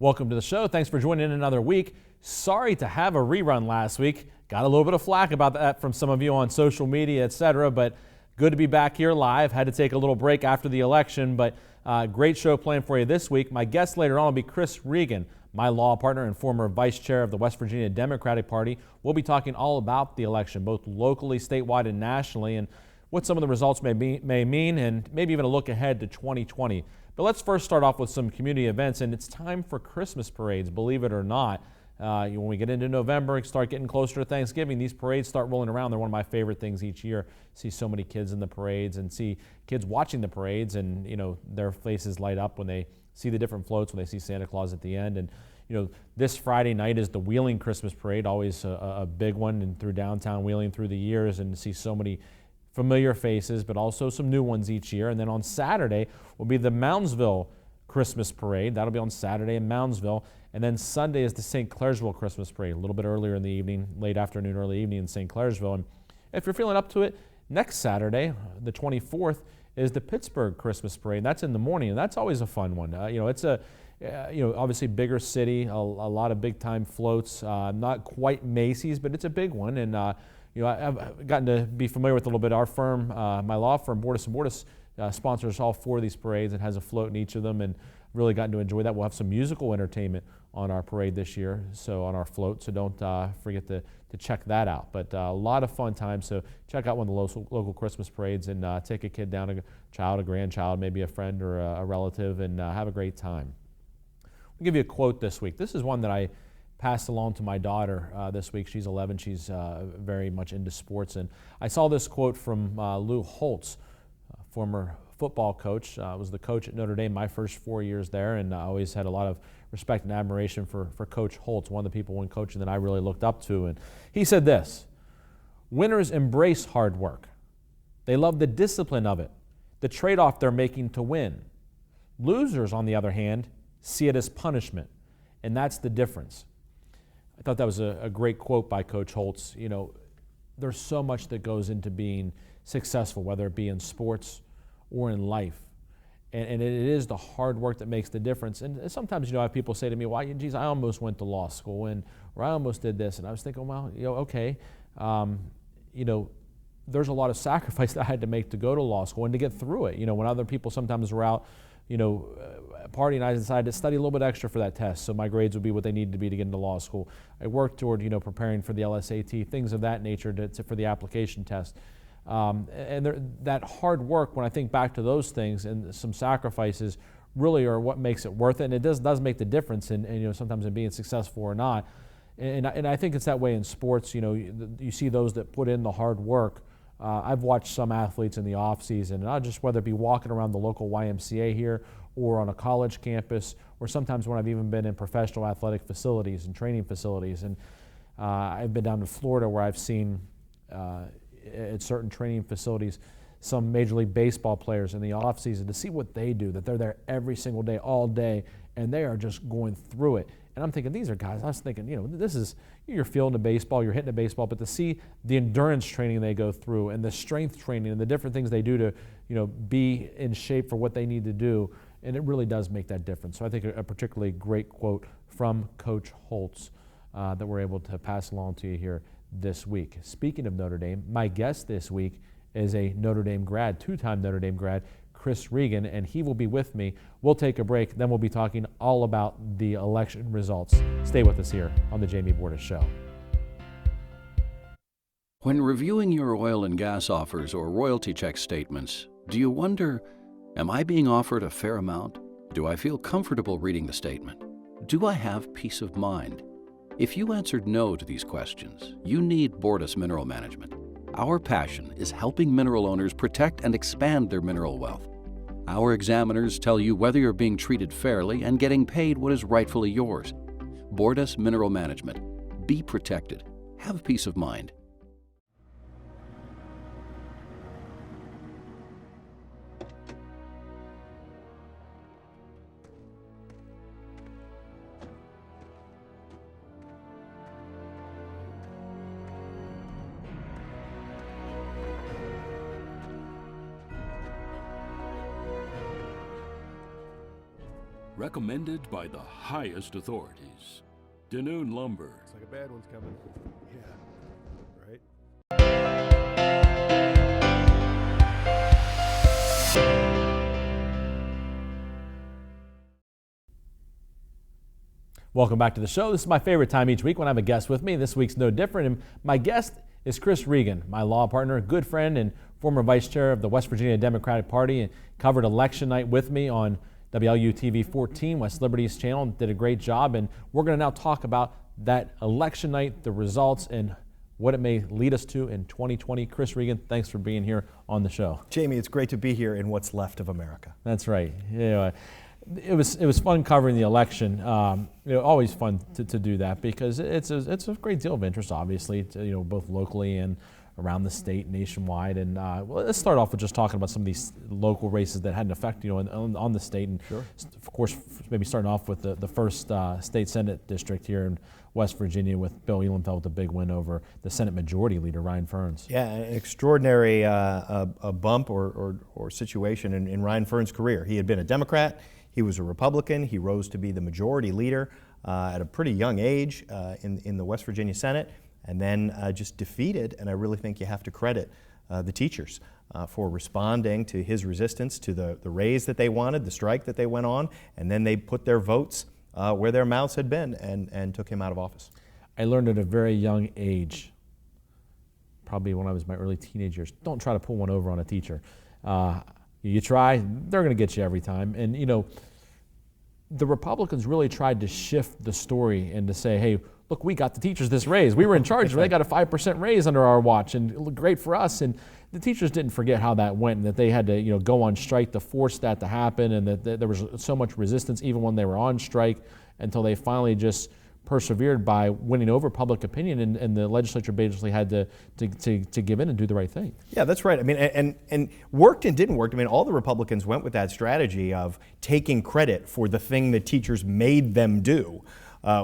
Welcome to the show. Thanks for joining in another week. Sorry to have a rerun last week. Got a little bit of flack about that from some of you on social media, etc., but good to be back here live. Had to take a little break after the election, but great show planned for you this week. My guest later on will be Chris Regan, my law partner and former vice chair of the West Virginia Democratic Party. We'll be talking all about the election, both locally, statewide, and nationally, and what some of the results may mean, and maybe even a look ahead to 2020. But let's first start off with some community events, and it's time for Christmas parades, believe it or not. When we get into November and start getting closer to Thanksgiving, these parades start rolling around. They're one of my favorite things each year. See so many kids in the parades and see kids watching the parades, and their faces light up when they see the different floats, when they see Santa Claus at the end. And this Friday night is the Wheeling Christmas Parade, always a big one, and through downtown Wheeling through the years, and see so many familiar faces, but also some new ones each year. And then on Saturday will be the Moundsville Christmas Parade. That'll be on Saturday in Moundsville. And then Sunday is the St. Clairsville Christmas Parade, a little bit earlier in the evening, late afternoon, early evening in St. Clairsville. And if you're feeling up to it, next Saturday, the 24th, is the Pittsburgh Christmas Parade. That's in the morning, and that's always a fun one. It's a obviously bigger city, a lot of big-time floats. Not quite Macy's, but it's a big one. And I've gotten to be familiar with a little bit. Our firm, my law firm, Bordas and Bordas, sponsors all four of these parades and has a float in each of them, and really gotten to enjoy that. We'll have some musical entertainment on our parade this year, so on our float, so don't forget to check that out. But a lot of fun times, so check out one of the local Christmas parades and take a kid down, a child, a grandchild, maybe a friend or a relative, and have a great time. I'll give you a quote this week. This is one that I passed along to my daughter this week. She's 11. She's very much into sports. And I saw this quote from Lou Holtz, former football coach. Was the coach at Notre Dame my first 4 years there, and I always had a lot of respect and admiration for Coach Holtz, one of the people in coaching that I really looked up to. And he said this: "Winners embrace hard work. They love the discipline of it, the trade-off they're making to win. Losers, on the other hand, see it as punishment, and that's the difference." I thought that was a great quote by Coach Holtz. There's so much that goes into being successful, whether it be in sports or in life. And it is the hard work that makes the difference. And sometimes, I have people say to me, "Well, geez, I almost went to law school," or "I almost did this." And I was thinking, well, okay, there's a lot of sacrifice that I had to make to go to law school and to get through it. When other people sometimes were out, partying, I decided to study a little bit extra for that test, so my grades would be what they needed to be to get into law school. I worked toward, preparing for the LSAT, things of that nature for the application test. That hard work, when I think back to those things and some sacrifices, really are what makes it worth it. And it does make the difference in sometimes in being successful or not. And I think it's that way in sports. You see those that put in the hard work. I've watched some athletes in the off season, not just whether it be walking around the local YMCA here or on a college campus, or sometimes when I've even been in professional athletic facilities and training facilities. And I've been down to Florida where I've seen at certain training facilities some Major League Baseball players in the off season, to see what they do, that they're there every single day, all day, and they are just going through it. And I'm thinking, these are guys, I was thinking, this is, you're fielding a baseball, you're hitting a baseball, but to see the endurance training they go through and the strength training and the different things they do to, be in shape for what they need to do, and it really does make that difference. So I think a particularly great quote from Coach Holtz that we're able to pass along to you here this week. Speaking of Notre Dame, my guest this week is a Notre Dame grad, two-time Notre Dame grad, Chris Regan, and he will be with me. We'll take a break, then we'll be talking all about the election results. Stay with us here on the Jamie Bordas Show. When reviewing your oil and gas offers or royalty check statements, do you wonder, am I being offered a fair amount? Do I feel comfortable reading the statement? Do I have peace of mind? If you answered no to these questions, you need Bordas Mineral Management. Our passion is helping mineral owners protect and expand their mineral wealth. Our examiners tell you whether you're being treated fairly and getting paid what is rightfully yours. Bordas Mineral Management. Be protected. Have peace of mind. recommended by the highest authorities. Danoon Lumber. Looks like a bad one's coming. Yeah, right? Welcome back to the show. This is my favorite time each week when I have a guest with me. This week's no different. And my guest is Chris Regan, my law partner, good friend, and former vice chair of the West Virginia Democratic Party, and covered election night with me on WLU-TV 14, West Liberty's channel, and did a great job. And we're going to now talk about that election night, the results, and what it may lead us to in 2020. Chris Regan, thanks for being here on the show. Jamie, it's great to be here in what's left of America. That's right. Yeah. It was fun covering the election. Always fun to do that because it's a great deal of interest, obviously, to, both locally and around the state, nationwide. And well, let's start off with just talking about some of these local races that had an effect, on the state. And sure. Of course, maybe starting off with the first state Senate district here in West Virginia with Bill Ehlenfeld with a big win over the Senate Majority Leader Ryan Fearns. Yeah, an extraordinary a bump or situation in Ryan Fearns' career. He had been a Democrat. He was a Republican. He rose to be the majority leader at a pretty young age in the West Virginia Senate, and then just defeated, and I really think you have to credit the teachers for responding to his resistance to the raise that they wanted, the strike that they went on, and then they put their votes where their mouths had been and took him out of office. I learned at a very young age, probably when I was in my early teenage years, don't try to pull one over on a teacher. You try, they're going to get you every time. And, the Republicans really tried to shift the story and to say, hey, look, we got the teachers this raise. We were in charge. They got a 5% raise under our watch, and it looked great for us. And the teachers didn't forget how that went, and that they had to, go on strike to force that to happen, and that there was so much resistance even when they were on strike until they finally just persevered by winning over public opinion, and the legislature basically had to give in and do the right thing. Yeah, that's right. I mean, and worked and didn't work. I mean, all the Republicans went with that strategy of taking credit for the thing that teachers made them do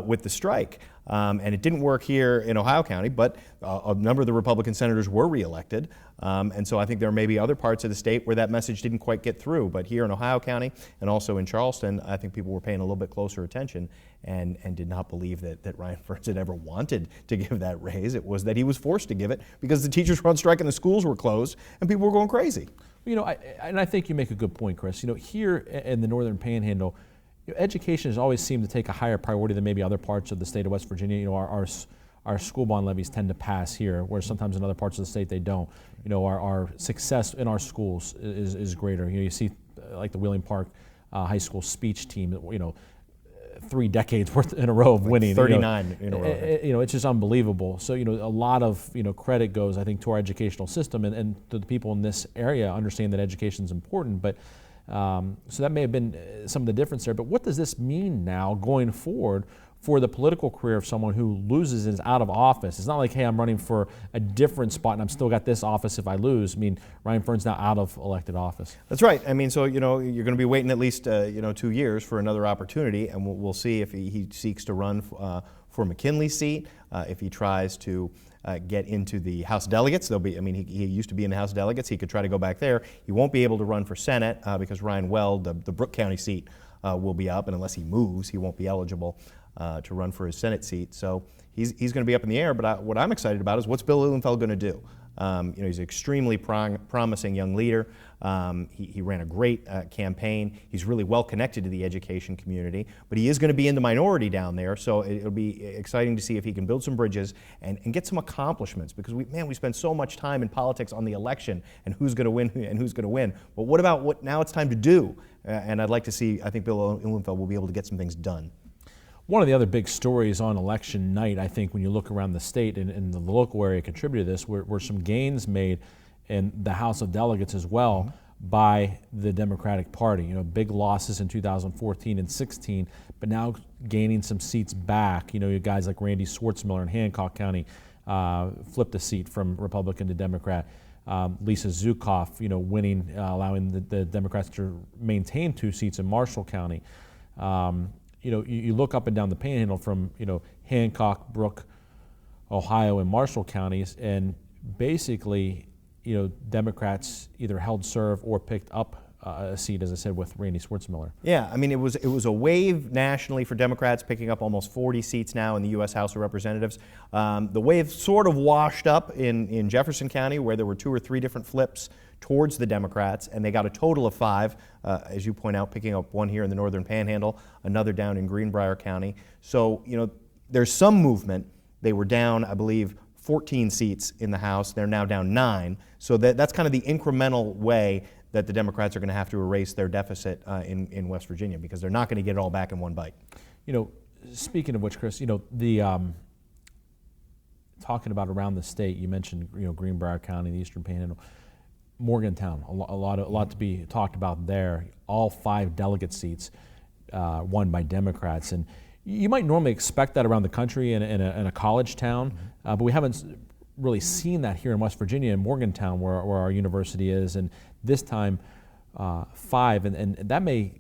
with the strike. And it didn't work here in Ohio County, but a number of the Republican senators were reelected. And so I think there may be other parts of the state where that message didn't quite get through. But here in Ohio County and also in Charleston, I think people were paying a little bit closer attention and did not believe that Ryan Fearns had ever wanted to give that raise. It was that he was forced to give it because the teachers were on strike and the schools were closed and people were going crazy. I think you make a good point, Chris. Here in the Northern Panhandle, education has always seemed to take a higher priority than maybe other parts of the state of West Virginia. Our school bond levies tend to pass here, where sometimes in other parts of the state they don't. Our success in our schools is greater. You see, like the Wheeling Park High School speech team, 3 decades worth in a row of winning. 39 in a row. It's just unbelievable. So, a lot of, credit goes, I think, to our educational system, and to the people in this area understand that education is important. But so that may have been some of the difference there. But what does this mean now going forward for the political career of someone who loses and is out of office? It's not like, hey, I'm running for a different spot and I'm still got this office if I lose. I mean, Ryan Fearns now out of elected office. That's right. I mean, so, you're going to be waiting at least, 2 years for another opportunity, and we'll see if he seeks to run for McKinley's seat, if he tries to get into the House delegates. He used to be in the House delegates. He could try to go back there. He won't be able to run for Senate because Ryan Weld, the Brooke County seat, will be up, and unless he moves, he won't be eligible to run for his Senate seat. So he's going to be up in the air. But what I'm excited about is what's Bill Ehlenfeld going to do? He's an extremely promising young leader. He ran a great campaign. He's really well connected to the education community, but he is going to be in the minority down there, so it'll be exciting to see if he can build some bridges and get some accomplishments, because we spend so much time in politics on the election and who's going to win and who's going to win. But what about what now it's time to do? And I'd like to see, I think Bill Ehlenfeld will be able to get some things done. One of the other big stories on election night, I think, when you look around the state and the local area contributed to this, were some gains made in the House of Delegates as well by the Democratic Party. Big losses in 2014 and 16, but now gaining some seats back. You guys like Randy Swartzmiller in Hancock County flipped a seat from Republican to Democrat. Lisa Zukoff, winning, allowing the Democrats to maintain 2 seats in Marshall County. You look up and down the Panhandle from, Hancock, Brooke, Ohio, and Marshall counties, and basically, Democrats either held serve or picked up a seat, as I said, with Randy Schwarzenmiller. Yeah, I mean, it was a wave nationally for Democrats, picking up almost 40 seats now in the U.S. House of Representatives. The wave sort of washed up in Jefferson County, where there were 2 or 3 different flips towards the Democrats, and they got a total of 5, as you point out, picking up 1 here in the Northern Panhandle, another down in Greenbrier County. So, there's some movement. They were down, I believe, 14 seats in the House. They're now down 9. So that's kind of the incremental way that the Democrats are going to have to erase their deficit in West Virginia, because they're not going to get it all back in one bite. Speaking of which, Chris, talking about around the state, you mentioned Greenbrier County, the Eastern Panhandle, Morgantown, a lot to be talked about there. All 5 delegate seats won by Democrats, and you might normally expect that around the country in a college town, but we haven't really seen that here in West Virginia, in Morgantown, where our university is, and this time 5, and that may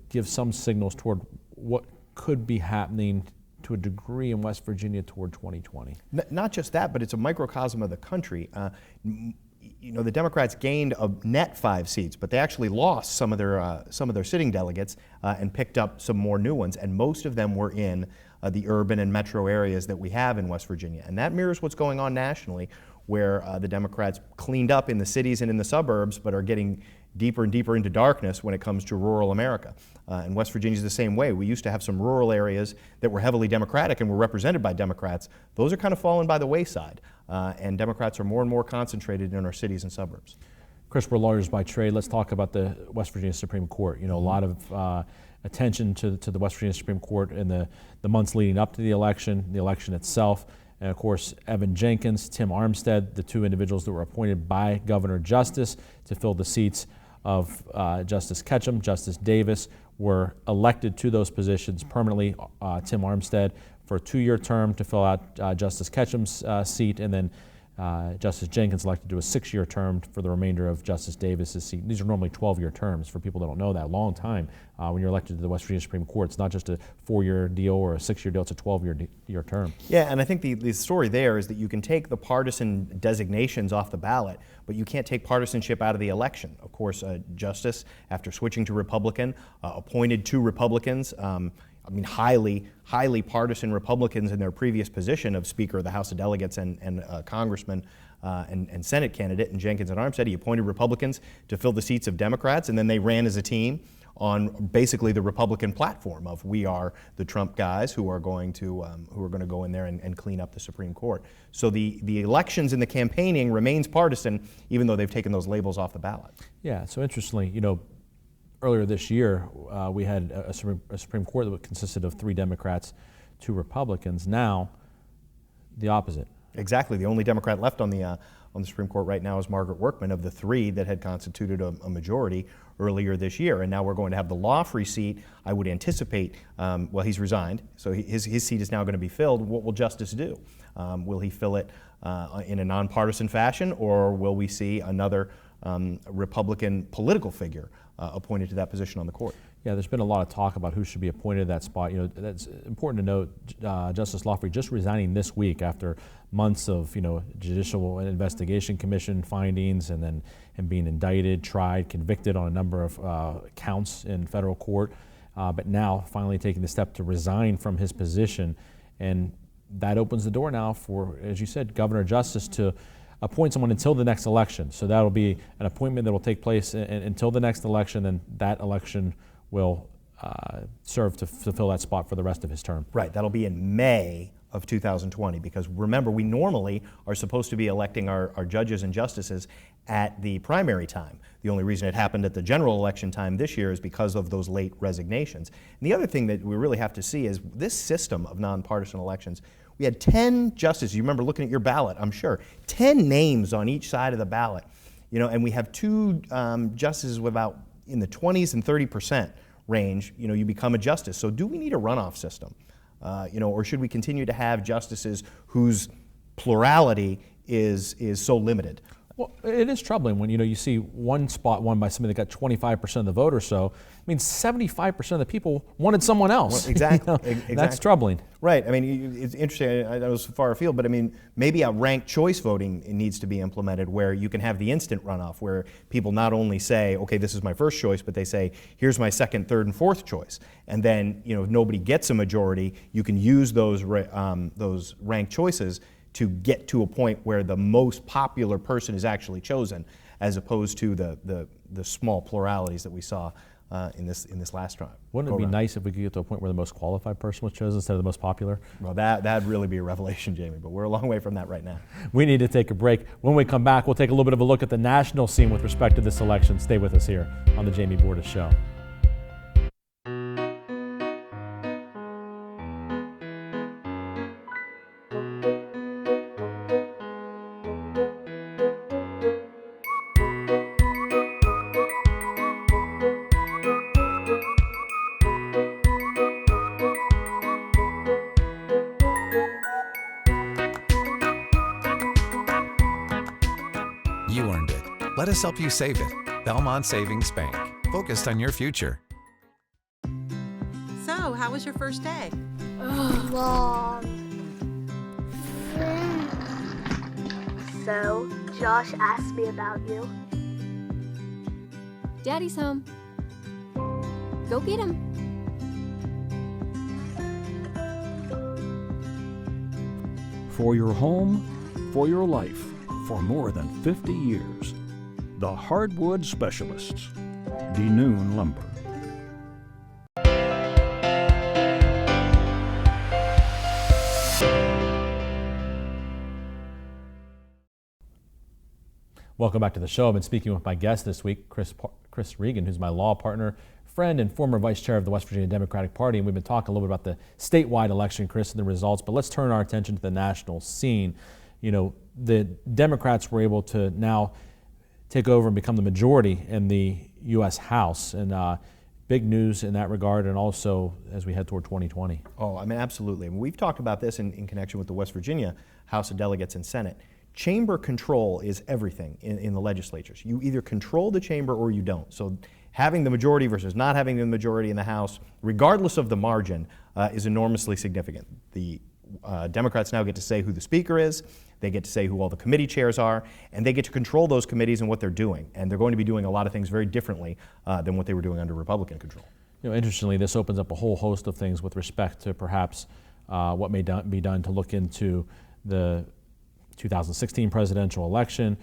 give some signals toward what could be happening to a degree in West Virginia toward 2020. Not just that, but it's a microcosm of the country. The Democrats gained a net 5 seats, but they actually lost some of their sitting delegates and picked up some more new ones, and most of them were in the urban and metro areas that we have in West Virginia. And that mirrors what's going on nationally, where the Democrats cleaned up in the cities and in the suburbs, but are getting deeper and deeper into darkness when it comes to rural America. And West Virginia is the same way. We used to have some rural areas that were heavily Democratic and were represented by Democrats. Those are kind of fallen by the wayside, and Democrats are more and more concentrated in our cities and suburbs. Chris, we're lawyers by trade. Let's talk about the West Virginia Supreme Court. A lot of attention to the West Virginia Supreme Court in the months leading up to the election itself. And of course, Evan Jenkins, Tim Armstead, the 2 individuals that were appointed by Governor Justice to fill the seats of Justice Ketchum, Justice Davis, were elected to those positions permanently. Tim Armstead for a 2-year term to fill out Justice Ketchum's seat, and then Justice Jenkins elected to a 6-year term for the remainder of Justice Davis's seat. These are normally 12-year terms for people that don't know that. Long time when you're elected to the West Virginia Supreme Court. It's not just a 4-year deal or a 6-year deal, it's a 12-year term. Yeah, and I think the story there is that you can take the partisan designations off the ballot, but you can't take partisanship out of the election. Of course, Justice, after switching to Republican, appointed 2 Republicans. Highly partisan Republicans in their previous position of Speaker of the House of Delegates and Congressman and Senate candidate, and Jenkins and Armstead. He appointed Republicans to fill the seats of Democrats, and then they ran as a team on basically the Republican platform of we are the Trump guys who are going to go in there and clean up the Supreme Court. So the elections and the campaigning remains partisan, even though they've taken those labels off the ballot. Yeah. So interestingly, earlier this year, we had a Supreme Court that consisted of 3 Democrats, 2 Republicans. Now, the opposite. Exactly. The only Democrat left on the Supreme Court right now is Margaret Workman, of the 3 that had constituted a majority earlier this year. And now we're going to have the law-free seat. I would anticipate, he's resigned, so his seat is now going to be filled. What will Justice do? Will he fill it in a nonpartisan fashion, or will we see another Republican political figure appointed to that position on the court? Yeah, there's been a lot of talk about who should be appointed to that spot. That's important to note. Justice Lawfrey just resigning this week after months of Judicial Investigation Commission findings, and then him being indicted, tried, convicted on a number of counts in federal court, but now finally taking the step to resign from his position, and that opens the door now for, as you said, Governor Justice to appoint someone until the next election. So that'll be an appointment that will take place until the next election, and that election will serve to fill that spot for the rest of his term. Right, that'll be in May of 2020, because remember, we normally are supposed to be electing our judges and justices at the primary time. The only reason it happened at the general election time this year is because of those late resignations. And the other thing that we really have to see is this system of nonpartisan elections. We had 10 justices. You remember looking at your ballot, I'm sure. 10 names on each side of the ballot. And we have 2 justices with about in the 20s and 30% range. You become a justice. So do we need a runoff system? Or should we continue to have justices whose plurality is so limited? Well, it is troubling when you see one spot won by somebody that got 25% of the vote or so. I mean, 75% of the people wanted someone else. Well, exactly. Exactly. That's troubling. Right. I mean, it's interesting. I know it's far afield, but I mean, maybe a ranked choice voting needs to be implemented where you can have the instant runoff, where people not only say, okay, this is my first choice, but they say, here's my second, third, and fourth choice. And then, if nobody gets a majority, you can use those ranked choices to get to a point where the most popular person is actually chosen, as opposed to the small pluralities that we saw in this last round. Wouldn't it be nice if we could get to a point where the most qualified person was chosen instead of the most popular? Well, that'd really be a revelation, Jamie, but we're a long way from that right now. We need to take a break. When we come back, we'll take a little bit of a look at the national scene with respect to this election. Stay with us here on the Jamie Bordas Show. You earned it. Let us help you save it. Belmont Savings Bank. Focused on your future. So, how was your first day? Long. So, Josh asked me about you. Daddy's home. Go get him. For your home, for your life, for more than 50 years. The Hardwood Specialists. Denoon Lumber. Welcome back to the show. I've been speaking with my guest this week, Chris Regan, who's my law partner, friend, and former vice chair of the West Virginia Democratic Party. And we've been talking a little bit about the statewide election, Chris, and the results. But let's turn our attention to the national scene. The Democrats were able to now take over and become the majority in the U.S. House. And big news in that regard, and also as we head toward 2020. Oh, I mean, absolutely. We've talked about this in connection with the West Virginia House of Delegates and Senate. Chamber control is everything in the legislatures. You either control the chamber or you don't. So having the majority versus not having the majority in the House, regardless of the margin, is enormously significant. The Democrats now get to say who the speaker is, they get to say who all the committee chairs are, and they get to control those committees and what they're doing. And they're going to be doing a lot of things very differently than what they were doing under Republican control. Interestingly, this opens up a whole host of things with respect to perhaps what may be done to look into the 2016 presidential election,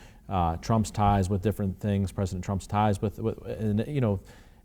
Trump's ties with different things, President Trump's ties with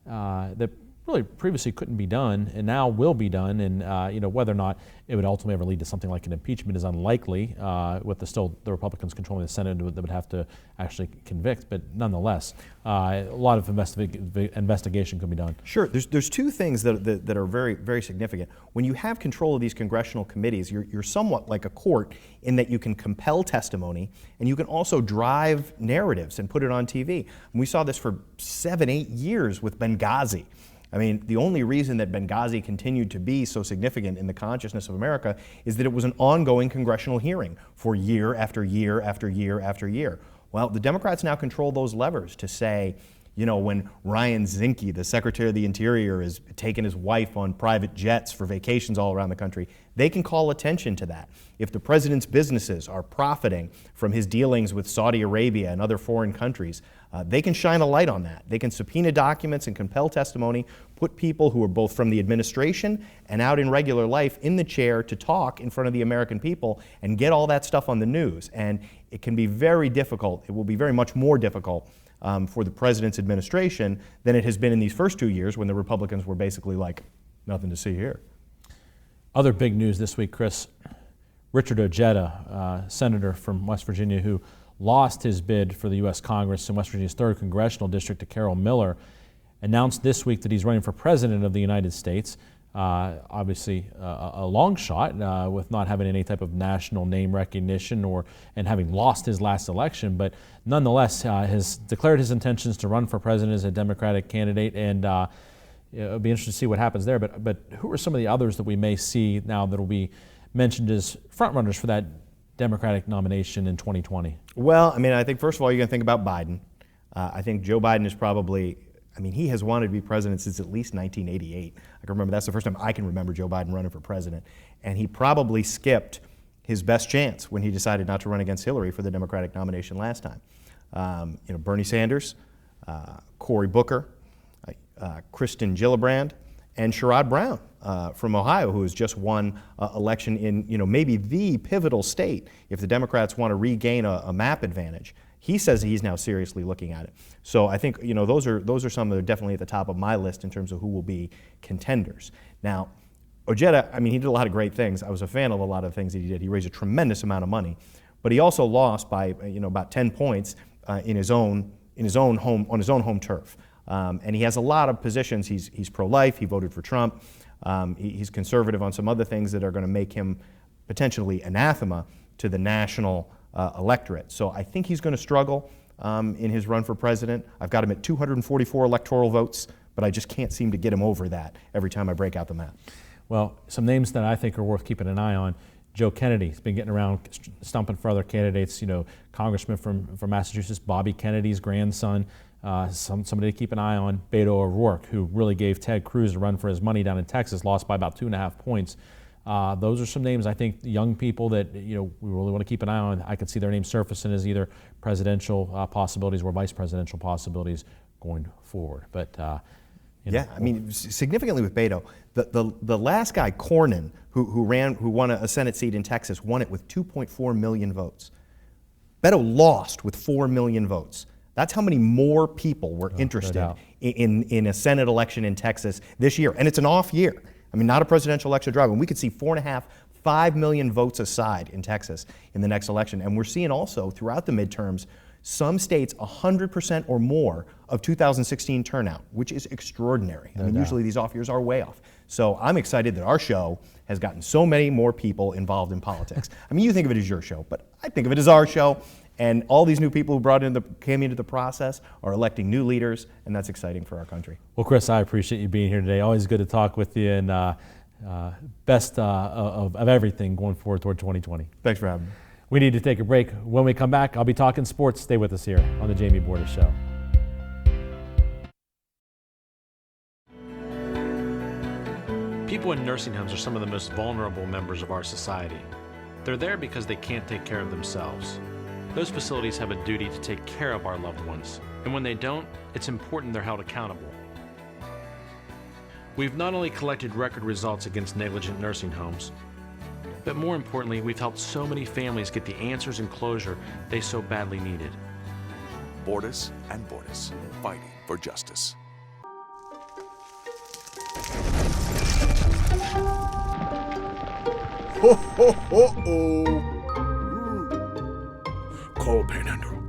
that really previously couldn't be done and now will be done. And whether or not it would ultimately ever lead to something like an impeachment is unlikely, with the Republicans controlling the Senate that would have to actually convict. But nonetheless, a lot of investigation could be done. Sure. There's two things that are very, very significant. When you have control of these congressional committees, you're somewhat like a court in that you can compel testimony and you can also drive narratives and put it on TV. And we saw this for 7-8 years with Benghazi. I mean, the only reason that Benghazi continued to be so significant in the consciousness of America is that it was an ongoing congressional hearing for year after year after year after year. Well, the Democrats now control those levers to say, when Ryan Zinke, the Secretary of the Interior, is taking his wife on private jets for vacations all around the country, they can call attention to that. If the president's businesses are profiting from his dealings with Saudi Arabia and other foreign countries, they can shine a light on that. They can subpoena documents and compel testimony, put people who are both from the administration and out in regular life in the chair to talk in front of the American people and get all that stuff on the news. And it can be very difficult. It will be very much more difficult for the president's administration than it has been in these first 2 years when the Republicans were basically like, nothing to see here. Other big news this week, Chris. Richard Ojeda, senator from West Virginia, who lost his bid for the U.S. Congress in West Virginia's 3rd Congressional District to Carol Miller, announced this week that he's running for president of the United States. Obviously a long shot with not having any type of national name recognition and having lost his last election, but nonetheless has declared his intentions to run for president as a Democratic candidate, and it'll be interesting to see what happens there. But who are some of the others that we may see now that will be mentioned as frontrunners for that Democratic nomination in 2020? Well, I mean, I think first of all, you're going to think about Biden. I think Joe Biden is probably, I mean, he has wanted to be president since at least 1988. I can remember that's the first time I can remember Joe Biden running for president. And he probably skipped his best chance when he decided not to run against Hillary for the Democratic nomination last time. Bernie Sanders, Cory Booker, Kristen Gillibrand, and Sherrod Brown from Ohio, who has just won election in maybe the pivotal state if the Democrats want to regain a map advantage. He says he's now seriously looking at it. So I think those are some that are definitely at the top of my list in terms of who will be contenders. Now, Ojeda, I mean, he did a lot of great things. I was a fan of a lot of the things that he did. He raised a tremendous amount of money, but he also lost by about 10 points in his own home on his own home turf. And he has a lot of positions. He's pro-life. He voted for Trump. He's conservative on some other things that are going to make him potentially anathema to the national electorate. So I think he's going to struggle in his run for president. I've got him at 244 electoral votes, but I just can't seem to get him over that every time I break out the map. Well, some names that I think are worth keeping an eye on. Joe Kennedy's been getting around, stumping for other candidates. Congressman from Massachusetts, Bobby Kennedy's grandson. Somebody to keep an eye on. Beto O'Rourke, who really gave Ted Cruz a run for his money down in Texas, lost by about 2.5 points. Those are some names I think young people that we really want to keep an eye on. I could see their names surfacing as either presidential possibilities or vice presidential possibilities going forward. But yeah, I mean, significantly with Beto, the last guy, Cornyn, who won a Senate seat in Texas, won it with 2.4 million votes. Beto lost with 4 million votes. That's how many more people were interested in a Senate election in Texas this year. And it's an off year. I mean, not a presidential election drive. And we could see 4.5, 5 million votes aside in Texas in the next election. And we're seeing also throughout the midterms, some states 100% or more of 2016 turnout, which is extraordinary. I mean, usually these off years are way off. So I'm excited that our show has gotten so many more people involved in politics. I mean, you think of it as your show, but I think of it as our show. And all these new people who came into the process are electing new leaders, and that's exciting for our country. Well, Chris, I appreciate you being here today. Always good to talk with you, and best of everything going forward toward 2020. Thanks for having me. We need to take a break. When we come back, I'll be talking sports. Stay with us here on the Jamie Bordas Show. People in nursing homes are some of the most vulnerable members of our society. They're there because they can't take care of themselves. Those facilities have a duty to take care of our loved ones, and when they don't, it's important they're held accountable. We've not only collected record results against negligent nursing homes, but more importantly, we've helped so many families get the answers and closure they so badly needed. Bordas and Bordas, fighting for justice. Ho, ho, ho, ho. Call Panhandle.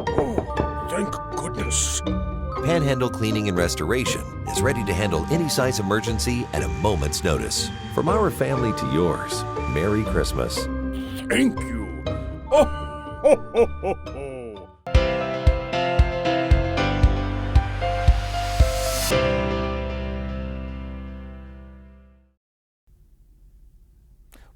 Oh, thank goodness. Panhandle Cleaning and Restoration is ready to handle any size emergency at a moment's notice. From our family to yours, Merry Christmas. Thank you. Oh, ho, ho, ho, ho.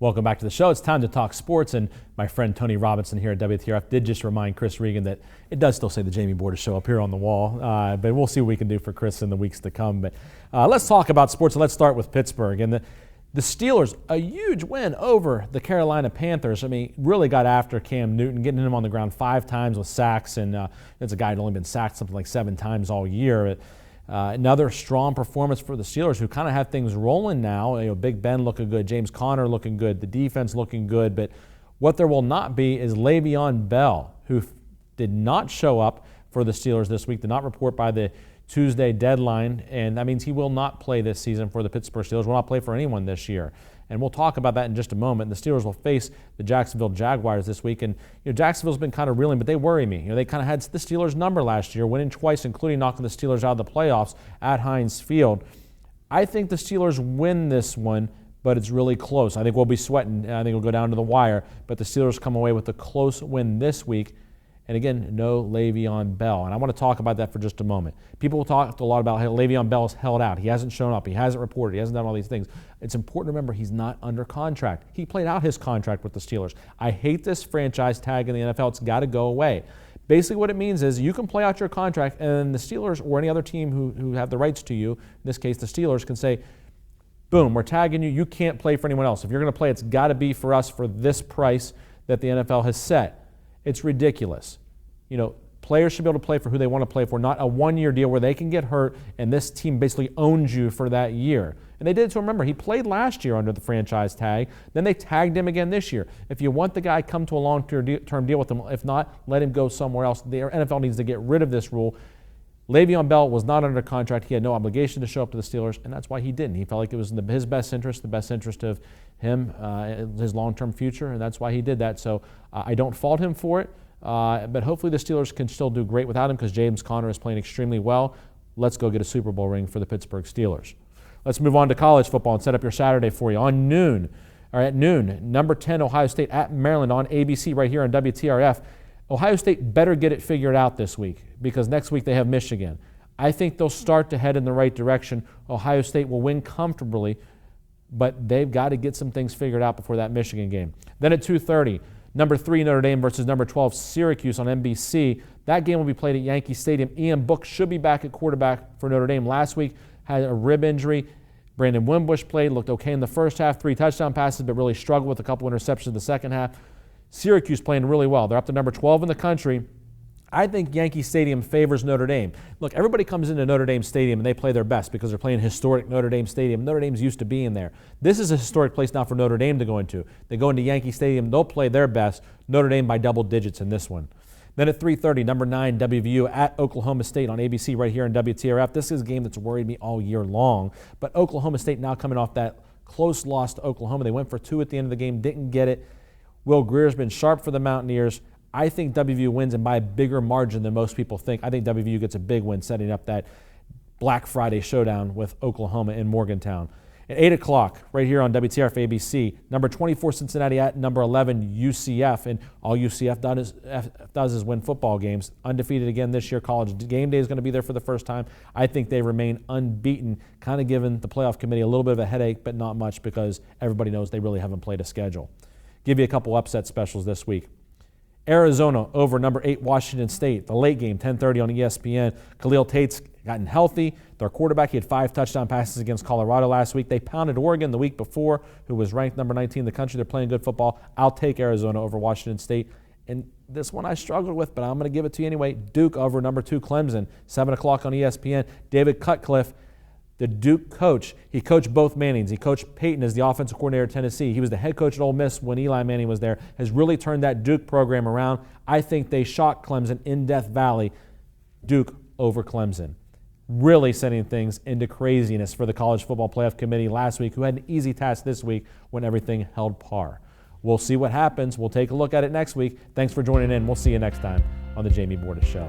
Welcome back to the show. It's time to talk sports, and my friend Tony Robinson here at WTRF did just remind Chris Regan that it does still say the Jamie Bordas Show up here on the wall, but we'll see what we can do for Chris in the weeks to come. But let's talk about sports. Let's start with Pittsburgh. And the Steelers, a huge win over the Carolina Panthers. I mean, really got after Cam Newton, getting him on the ground 5 times with sacks, and it's a guy who'd only been sacked something like 7 times all year. Another strong performance for the Steelers, who kind of have things rolling now. Big Ben looking good, James Conner looking good, the defense looking good. But what there will not be is Le'Veon Bell, who did not show up for the Steelers this week, did not report by the Tuesday deadline, and that means he will not play this season for the Pittsburgh Steelers, will not play for anyone this year. And we'll talk about that in just a moment. The Steelers will face the Jacksonville Jaguars this week. And Jacksonville's been kind of reeling, but they worry me. They kind of had the Steelers' number last year, winning twice, including knocking the Steelers out of the playoffs at Heinz Field. I think the Steelers win this one, but it's really close. I think we'll be sweating. I think it'll go down to the wire. But the Steelers come away with a close win this week. And again, no Le'Veon Bell. And I want to talk about that for just a moment. People talked a lot about how Le'Veon Bell is held out. He hasn't shown up. He hasn't reported. He hasn't done all these things. It's important to remember he's not under contract. He played out his contract with the Steelers. I hate this franchise tag in the NFL. It's got to go away. Basically what it means is you can play out your contract, and the Steelers or any other team who have the rights to you, in this case the Steelers, can say, boom, we're tagging you. You can't play for anyone else. If you're going to play, it's got to be for us for this price that the NFL has set. It's ridiculous. Players should be able to play for who they want to play for, not a one-year deal where they can get hurt and this team basically owns you for that year. And they did it to him. Remember, he played last year under the franchise tag. Then they tagged him again this year. If you want the guy, come to a long-term deal with him. If not, let him go somewhere else. The NFL needs to get rid of this rule. Le'Veon Bell was not under contract. He had no obligation to show up to the Steelers, and that's why he didn't. He felt like it was in his best interest, the best interest of him, his long-term future, and that's why he did that. So I don't fault him for it, but hopefully the Steelers can still do great without him because James Conner is playing extremely well. Let's go get a Super Bowl ring for the Pittsburgh Steelers. Let's move on to college football and set up your Saturday for you. At noon, number 10 Ohio State at Maryland on ABC right here on WTRF. Ohio State better get it figured out this week because next week they have Michigan. I think they'll start to head in the right direction. Ohio State will win comfortably, but they've got to get some things figured out before that Michigan game. Then at 2:30, number 3 Notre Dame versus number 12 Syracuse on NBC. That game will be played at Yankee Stadium. Ian Book should be back at quarterback for Notre Dame. Last week had a rib injury. Brandon Wimbush played, looked okay in the first half, 3 touchdown passes, but really struggled with a couple interceptions in the second half. Syracuse playing really well. They're up to number 12 in the country. I think Yankee Stadium favors Notre Dame. Look, everybody comes into Notre Dame Stadium and they play their best because they're playing historic Notre Dame Stadium. Notre Dame's used to being there. This is a historic place now for Notre Dame to go into. They go into Yankee Stadium, they'll play their best. Notre Dame by double digits in this one. Then at 3:30, number 9 WVU at Oklahoma State on ABC right here on WTRF. This is a game that's worried me all year long. But Oklahoma State now coming off that close loss to Oklahoma. They went for 2 at the end of the game, didn't get it. Will Greer's been sharp for the Mountaineers. I think WVU wins and by a bigger margin than most people think. I think WVU gets a big win setting up that Black Friday showdown with Oklahoma in Morgantown. At 8 o'clock, right here on WTRF ABC, number 24 Cincinnati at number 11 UCF. And all UCF does is win football games. Undefeated again this year. College game day is going to be there for the first time. I think they remain unbeaten, kind of giving the playoff committee a little bit of a headache, but not much because everybody knows they really haven't played a schedule. Give you a couple upset specials this week. Arizona over number 8 Washington State. The late game, 10:30 on ESPN. Khalil Tate's gotten healthy. Their quarterback, he had 5 touchdown passes against Colorado last week. They pounded Oregon the week before, who was ranked number 19 in the country. They're playing good football. I'll take Arizona over Washington State. And this one I struggled with, but I'm going to give it to you anyway. Duke over number 2 Clemson, 7 o'clock on ESPN. David Cutcliffe, the Duke coach, he coached both Mannings. He coached Peyton as the offensive coordinator at Tennessee. He was the head coach at Ole Miss when Eli Manning was there, has really turned that Duke program around. I think they shocked Clemson in Death Valley. Duke over Clemson. Really sending things into craziness for the College Football Playoff Committee last week, who had an easy task this week when everything held par. We'll see what happens. We'll take a look at it next week. Thanks for joining in. We'll see you next time on The Jamie Bordas Show.